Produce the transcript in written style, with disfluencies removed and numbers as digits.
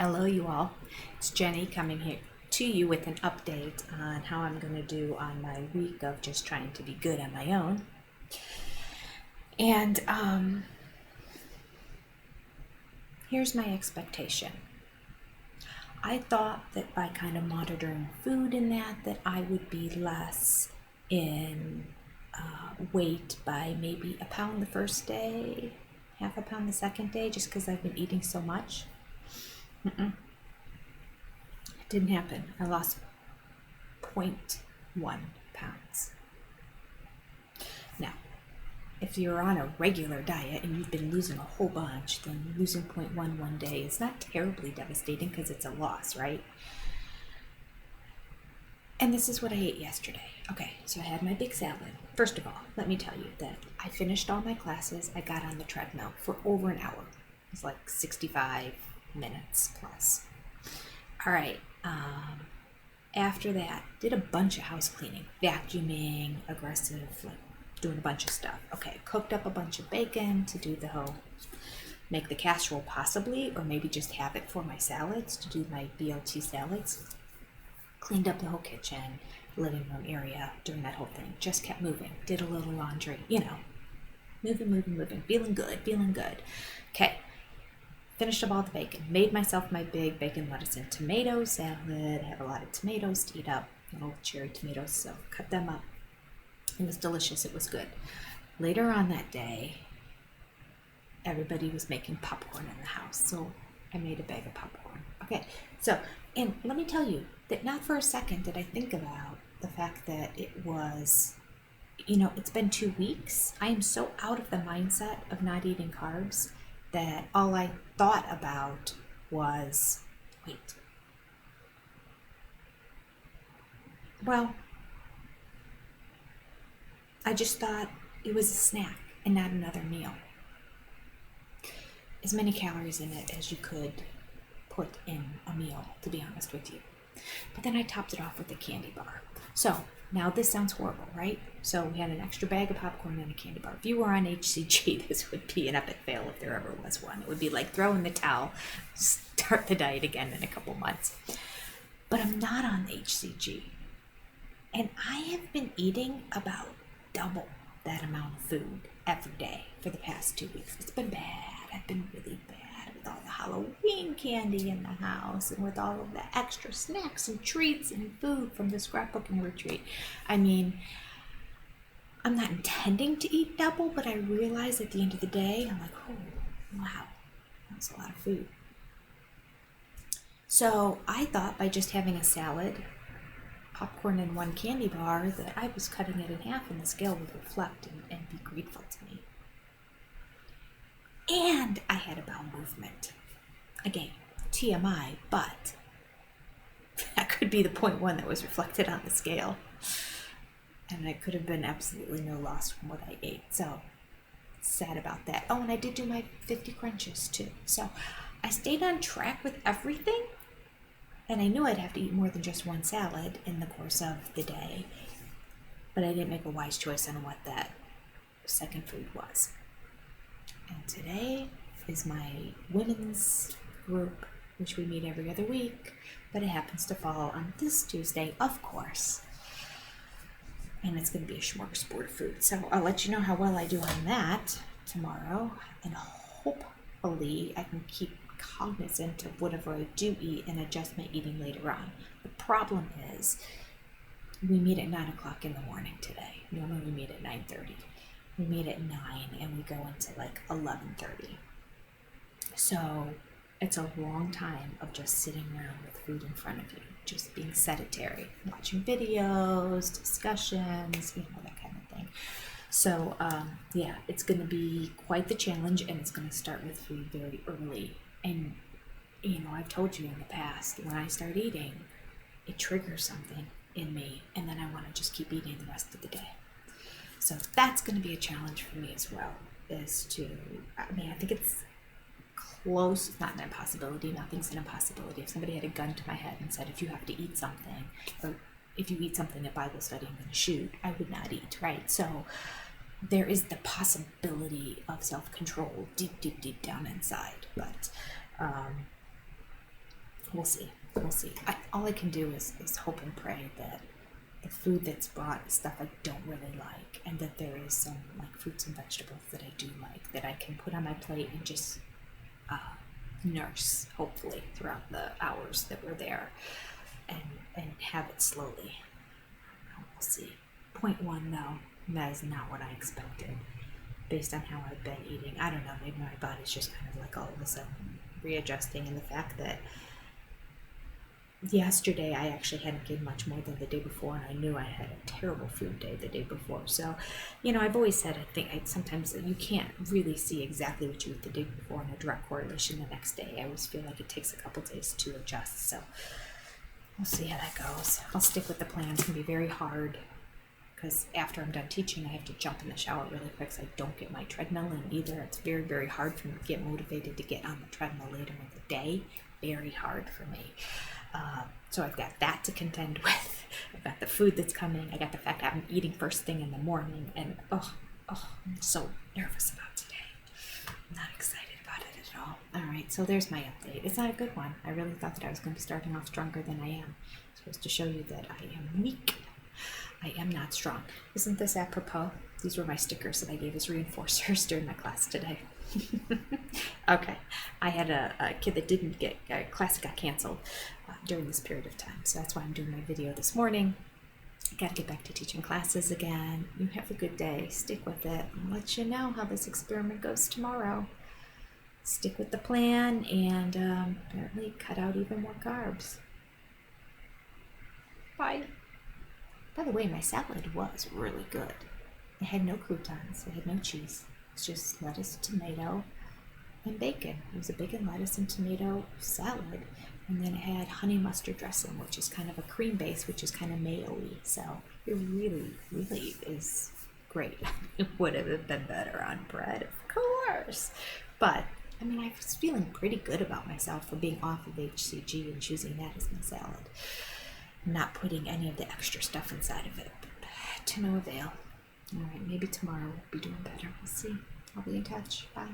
Hello, you all. It's Jenny coming here to you with an update on how I'm going to do on my week of just trying to be good on my own. And here's my expectation. I thought that by kind of monitoring food and that I would be less in weight by maybe a pound the first day, half a pound the second day, just because I've been eating so much. It didn't happen. I lost 0.1 pounds. Now, if you're on a regular diet and you've been losing a whole bunch, then losing 0.1 one day is not terribly devastating because it's a loss, right? And this is what I ate yesterday. Okay, so I had my big salad. First of all, let me tell you that I finished all my classes. I got on the treadmill for over an hour. It was like 65 minutes plus. All right. After that, did a bunch of house cleaning, vacuuming, aggressive, like doing a bunch of stuff. Okay, cooked up a bunch of bacon to do the whole, make the casserole possibly, or maybe just have it for my salads, to do my BLT salads. Cleaned up the whole kitchen, living room area, doing that whole thing. Just kept moving, did a little laundry, moving, feeling good. Okay. Finished up all the bacon, made myself my big bacon, lettuce, and tomato salad. I have a lot of tomatoes to eat up, little cherry tomatoes, so cut them up. It was delicious, it was good. Later on that day, everybody was making popcorn in the house, so I made a bag of popcorn. Okay, so, and let me tell you that not for a second did I think about the fact that it was, it's been 2 weeks. I am so out of the mindset of not eating carbs that all I thought about was, I just thought it was a snack and not another meal. As many calories in it as you could put in a meal, to be honest with you. But then I topped it off with a candy bar. So now this sounds horrible, right? So we had an extra bag of popcorn and a candy bar. If you were on HCG, this would be an epic fail if there ever was one. It would be like throw in the towel, start the diet again in a couple months. But I'm not on HCG. And I have been eating about double that amount of food every day for the past 2 weeks. It's been bad. I've been really bad. With all the Halloween candy in the house and with all of the extra snacks and treats and food from the scrapbooking retreat. I mean, I'm not intending to eat double, but I realize at the end of the day, I'm like, oh, wow, that's a lot of food. So I thought by just having a salad, popcorn, and one candy bar that I was cutting it in half and the scale would reflect and be grateful to me. And I had a bowel movement. Again, TMI, but that could be the 0.1 that was reflected on the scale. And it could have been absolutely no loss from what I ate. So, sad about that. Oh, and I did do my 50 crunches too. So, I stayed on track with everything. And I knew I'd have to eat more than just one salad in the course of the day. But I didn't make a wise choice on what that second food was. And today is my women's group, which we meet every other week, but it happens to fall on this Tuesday, of course. And it's going to be a smorgasbord of food. So I'll let you know how well I do on that tomorrow, and hopefully I can keep cognizant of whatever I do eat and adjust my eating later on. The problem is we meet at 9 o'clock in the morning today. Normally we meet at 9:30. We meet at 9 and we go into like 11:30. So it's a long time of just sitting around with food in front of you, just being sedentary, watching videos, discussions, that kind of thing. So it's going to be quite the challenge, and it's going to start with food very early. And, I've told you in the past, when I start eating, it triggers something in me, and then I want to just keep eating the rest of the day. So that's going to be a challenge for me as well, I think it's close. It's not an impossibility. Nothing's an impossibility. If somebody had a gun to my head and said, if you have to eat something, or if you eat something at Bible study, I'm going to shoot, I would not eat, right? So there is the possibility of self-control deep down inside. But we'll see. We'll see. All I can do is hope and pray that the food that's brought is stuff I don't really like, and that there is some like fruits and vegetables that I do like that I can put on my plate and just nurse, hopefully, throughout the hours that we're there, and have it slowly. We'll see. Point one, though, that is not what I expected based on how I've been eating. I don't know, maybe my body's just kind of like all of a sudden readjusting, and the fact that yesterday I actually hadn't gained much more than the day before, and I knew I had a terrible food day the day before. So, I've always said sometimes you can't really see exactly what you ate the day before in a direct correlation the next day. I always feel like it takes a couple days to adjust. So we'll see how that goes. I'll stick with the plan. It's going to be very hard because after I'm done teaching, I have to jump in the shower really quick so I don't get my treadmill in either. It's very, very hard for me to get motivated to get on the treadmill later in the day. Very hard for me. So I've got that to contend with. I've got the food that's coming. I got the fact that I'm eating first thing in the morning. And, I'm so nervous about today. I'm not excited about it at all. All right, so there's my update. It's not a good one. I really thought that I was going to be starting off stronger than I am. I'm supposed to show you that I am weak. I am not strong. Isn't this apropos? These were my stickers that I gave as reinforcers during my class today. Okay, I had a kid that didn't get, class got canceled during this period of time, so that's why I'm doing my video this morning. I gotta get back to teaching classes again. You have a good day, stick with it. I'll let you know how this experiment goes tomorrow. Stick with the plan and apparently cut out even more carbs. Bye. By the way, my salad was really good. It had no croutons, it had no cheese. It's just lettuce, tomato, and bacon. It was a bacon, lettuce, and tomato salad. And then it had honey mustard dressing, which is kind of a cream base, which is kind of mayo-y. So it really, really is great. It would have been better on bread, of course. But, I was feeling pretty good about myself for being off of HCG and choosing that as my salad. Not putting any of the extra stuff inside of it. But to no avail. All right, maybe tomorrow we'll be doing better. We'll see. I'll be in touch. Bye.